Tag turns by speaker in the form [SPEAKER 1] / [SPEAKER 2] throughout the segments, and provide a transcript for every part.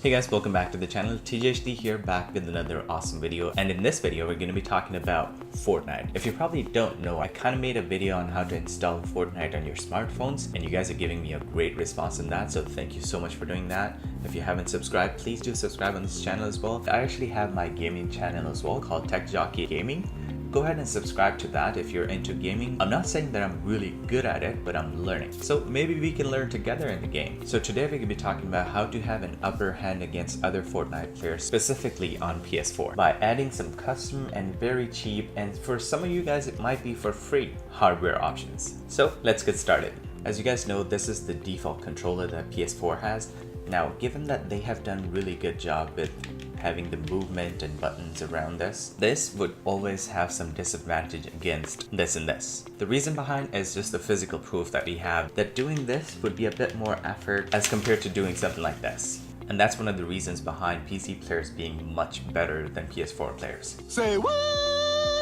[SPEAKER 1] Hey guys, welcome back to the channel. TJHD here, back with another awesome video. And in this video, we're going to be talking about Fortnite. If you probably don't know, I kind of made a video on how to install Fortnite on your smartphones, and you guys are giving me a great response on that, so thank you so much for doing that. If you haven't subscribed, please do subscribe on this channel as well. I actually have my gaming channel as well called Tech Jockey Gaming. Go ahead and subscribe to that if you're into gaming. I'm not saying that I'm really good at it, but I'm learning. So maybe we can learn together in the game. So today we're going to be talking about how to have an upper hand against other Fortnite players, specifically on PS4, by adding some custom and very cheap, and for some of you guys it might be for free, hardware options. So let's get started. As you guys know, this is the default controller that PS4 has. Now, given that they have done a really good job with having the movement and buttons around this would always have some disadvantage against this and this. The reason behind is just the physical proof that we have that doing this would be a bit more effort as compared to doing something like this. And that's one of the reasons behind PC players being much better than PS4 players.
[SPEAKER 2] Say what?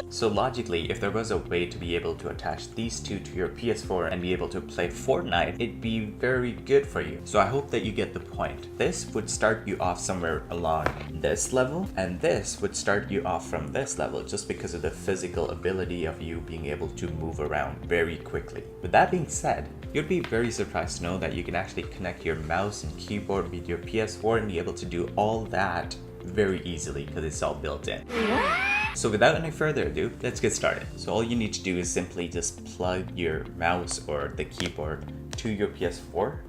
[SPEAKER 1] So logically, if there was a way to be able to attach these two to your PS4 and be able to play Fortnite, it'd be very good for you. So I hope that you get the point. This would start you off somewhere along this level, and this would start you off from this level just because of the physical ability of you being able to move around very quickly. With that being said, you'd be very surprised to know that you can actually connect your mouse and keyboard with your PS4 and be able to do all that very easily because it's all built in. So without any further ado, let's get started. So all you need to do is simply just plug your mouse or the keyboard to your PS4.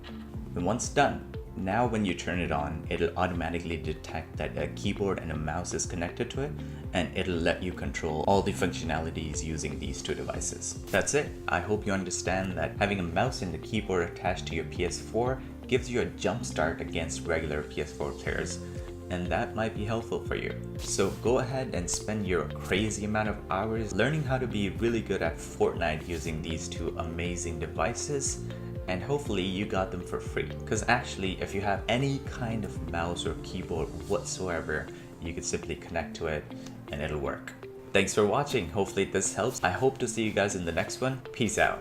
[SPEAKER 1] And once done, now when you turn it on, it'll automatically detect that a keyboard and a mouse is connected to it, and it'll let you control all the functionalities using these two devices. That's it. I hope you understand that having a mouse and a keyboard attached to your PS4 gives you a jump start against regular PS4 players, and that might be helpful for you. So go ahead and spend your crazy amount of hours learning how to be really good at Fortnite using these two amazing devices, and hopefully you got them for free. Because actually, if you have any kind of mouse or keyboard whatsoever, you can simply connect to it and it'll work. Thanks for watching. Hopefully this helps. I hope to see you guys in the next one. Peace out.